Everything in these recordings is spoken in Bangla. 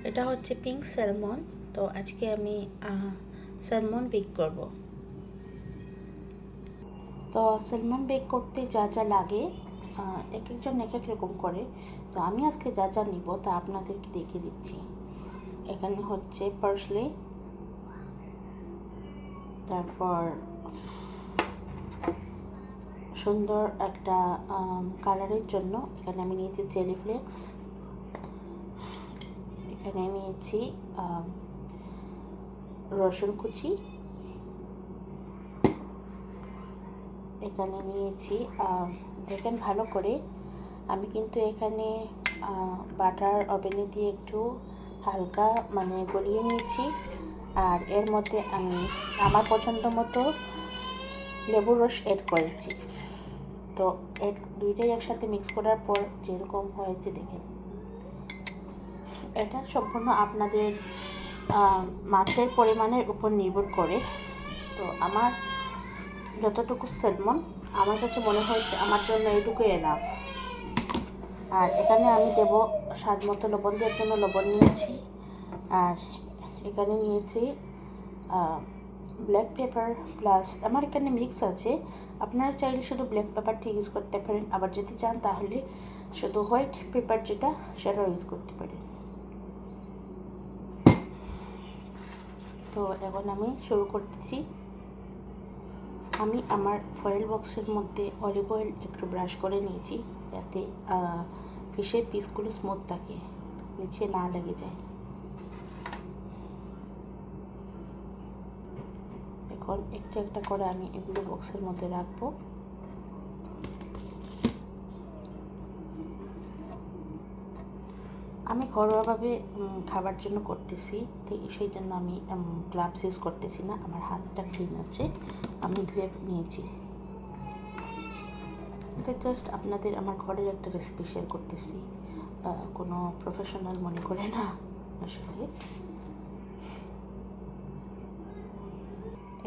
এটা হচ্ছে পিঙ্ক স্যালমন। তো আজকে আমি স্যালমন বেক করব। তো স্যালমন বেক করতে যা যা লাগে এক একজন এক এক রকম করে। তো আমি আজকে যা যা নিব তা আপনাদেরকে দেখিয়ে দিচ্ছি। এখানে হচ্ছে পার্সলে, তারপর সুন্দর একটা কালারের জন্য এখানে আমি নিয়েছি চিলি ফ্লেক্স, এখানে নিয়েছি রসুন কুচি, এখানে নিয়েছি দেখেন ভালো করে আমি কিন্তু এখানে বাটার ওভেনে দিয়ে একটু হালকা গলিয়ে নিয়েছি। আর এর মধ্যে আমি আমার পছন্দ মতো লেবুর রস অ্যাড করেছি। তো দুইটাই একসাথে মিক্স করার পর যেরকম হয়েছে দেখেন। এটা সম্পূর্ণ আপনাদের মাছের পরিমাণের উপর নির্ভর করে। তো আমার যতটুকু স্যালমন আমার কাছে মনে হয়েছে আমার জন্য এইটুকুই এনাফ। আর এখানে আমি দেব স্বাদ মতো লবণ, দেওয়ার জন্য লবণ নিয়েছি। আর এখানে নিয়েছি ব্ল্যাক পেপার প্লাস আমার এখানে মিক্স আছে। আপনারা চাইলে শুধু ব্ল্যাক পেপারটি ইউজ করতে পারেন, আবার যদি চান তাহলে শুধু হোয়াইট পেপার যেটা সেটাও ইউজ করতে পারেন। তো এখন আমি শুরু করতেছি। আমি আমার ফয়েল বক্সের মধ্যে অলিভ অয়েল একটু ব্রাশ করে নিয়েছি যাতে ফিশের পিসগুলো স্মুথ থাকে, নিচে না লেগে যায়। এখন একটা একটা করে আমি এগুলো বক্সের মধ্যে রাখবো। আমি ঘরোয়াভাবে খাবার জন্য করতেছি, তো সেই জন্য আমি গ্লাভস ইউজ করতেছি না, আমার হাতটা ক্লিন আছে, আমি ধুয়ে নিয়েছি। এটা জাস্ট আপনাদের আমার ঘরের একটা রেসিপি শেয়ার করতেছি, কোনো প্রফেশনাল মনে করে না আসলে।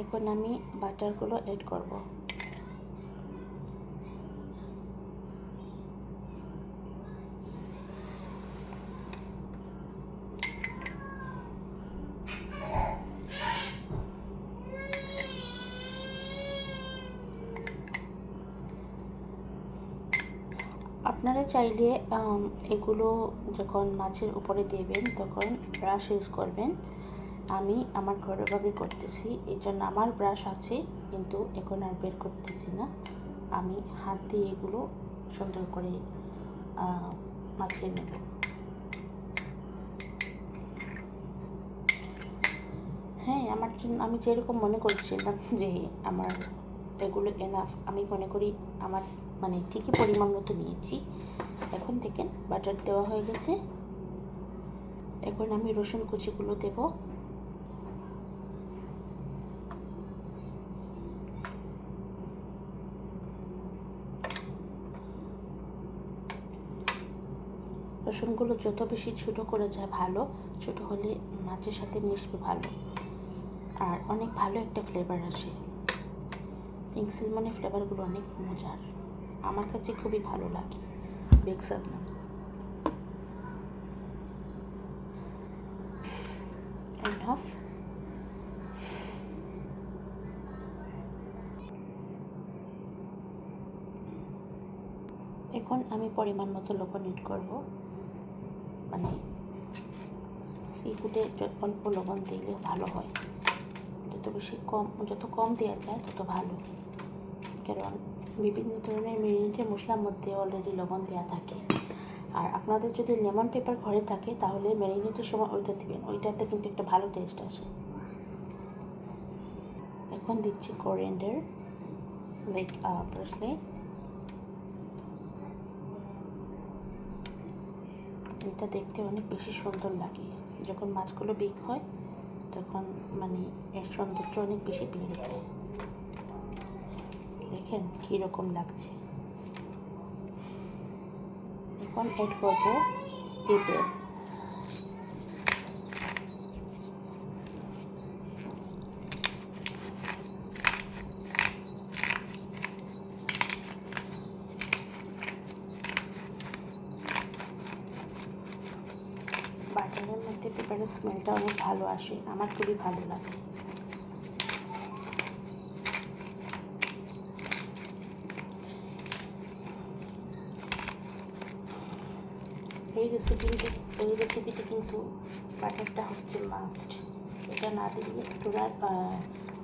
এখন আমি বাটারগুলো অ্যাড করব। আপনারা চাইলে এগুলো যখন মাছের উপরে দেবেন তখন ব্রাশ ইউজ করবেন। আমি আমার ঘরোয়াভাবে করতেছি, এই জন্য আমার ব্রাশ আছে কিন্তু এখন আর বের করতেছি না। আমি হাত দিয়ে এগুলো সুন্দর করে মাখিয়ে নেব। হ্যাঁ, আমার জন্য আমি যেরকম মনে করছিলাম যে আমার এগুলো এনাফ, আমি মনে করি আমার ঠিকই পরিমাণ মতো নিয়েছি। এখন দেখেন বাটার দেওয়া হয়ে গেছে। এখন আমি রসুন কুচিগুলো দেব। রসুনগুলো যত বেশি ছোটো করে যায় ভালো, ছোটো হলে মাছের সাথে মিশবে ভালো, আর অনেক ভালো একটা ফ্লেভার আসে। পিঙ্ক স্যালমনের ফ্লেভারগুলো অনেক মজার, আমার কাছে খুবই ভালো লাগে বেক স্যালমন। এনাফ। এখন আমি পরিমাণ মতো লবণ এড করব। সি ফুডে অল্প লবণ দিলে ভালো হয়, যত কম দেওয়া যায় তত ভালো, কারণ বিভিন্ন ধরনের মেরিনেটেড মশলার মধ্যে অলরেডি লবণ দেওয়া থাকে। আর আপনাদের যদি লেমন পেপার ঘরে থাকে তাহলে ম্যারিনেটের সময় ওইটা দিবেন, ওইটাতে কিন্তু একটা ভালো টেস্ট আসে। এখন দিচ্ছি কোরিয়ান্ডার, লাইক পার্সলে। এটা দেখতে অনেক বেশি সুন্দর লাগে, যখন মাছগুলো বেক হয় তখন এর সৌন্দর্য অনেক বেশি বেড়ে যায়। দেখেন কীরকম লাগছে। এখন অ্যাড করব পেঁপে। বাটারের মধ্যে পেপারের স্মেলটা অনেক ভালো আসে, আমার খুবই ভালো লাগে। এই রেসিপিতে কিন্তু বাটারটা হচ্ছে মাস্ট। এটা না দিলে পুরা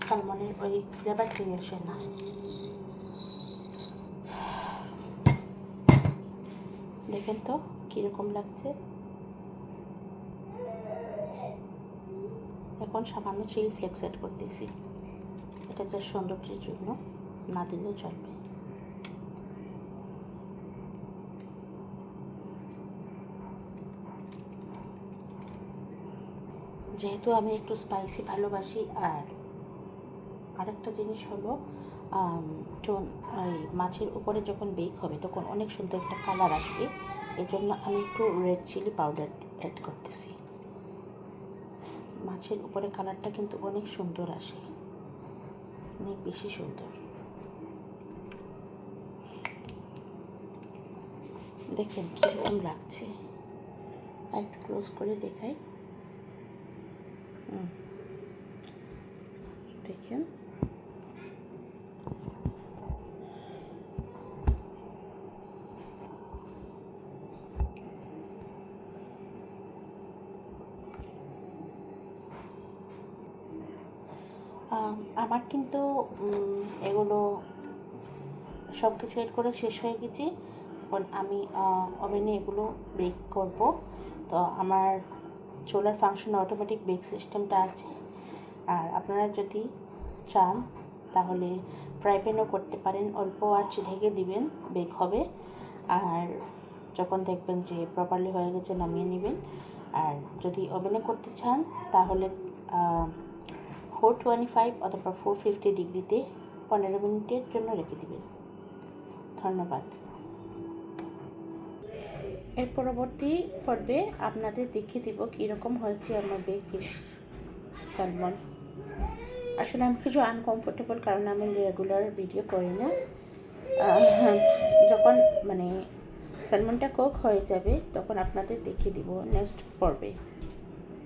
সালমনের ওই ফ্লেভার ফিরে আসে না। দেখেন তো কীরকম লাগছে। এখন সামান্য চিলি ফ্লেক্স অ্যাড করতেছি, এটা জাস্ট সৌন্দর্যের জন্য, না দিলেও চলবে। যেহেতু আমি একটু স্পাইসি ভালোবাসি, আর আরেকটা জিনিস হলো ওই মাছের উপরে যখন বেক হবে তখন অনেক সুন্দর একটা কালার আসবে, এর জন্য আমি একটু রেড চিলি পাউডার অ্যাড করতেছি। মাছের উপরে কালারটা কিন্তু অনেক সুন্দর আসে, অনেক বেশি সুন্দর। দেখেন কীরকম লাগছে, একটু ক্লোজ করে দেখাই। দেখেন আমার কিন্তু এগুলো সব কিছু এড করে শেষ হয়ে গেছি। এখন আমি ওভেনে এগুলো বেক করব। তো আমার চুলার ফাংশন অটোমেটিক বেক সিস্টেমটা আছে, আর আপনারা যদি চান তাহলে ফ্রাই প্যানও করতে পারেন, অল্প আঁচে ঢেকে দিবেন, বেক হবে। আর যখন দেখবেন যে প্রপারলি হয়ে গেছে নামিয়ে নেবেন। আর যদি ওভেনে করতে চান তাহলে 425 অথবা 450 ডিগ্রিতে 15 মিনিটের জন্য রেখে দিবেন। ধন্যবাদ। এর পরবর্তী পর্বে আপনাদের দেখিয়ে দিব কীরকম হয়েছে আমার বেক ফিশ স্যালমন। আসলে আমি কিছু আনকমফোর্টেবল, কারণ আমি রেগুলার ভিডিও করি না। যখন মানে স্যালমনটা কুক হয়ে যাবে তখন আপনাদের দেখিয়ে দিব নেক্সট পর্বে।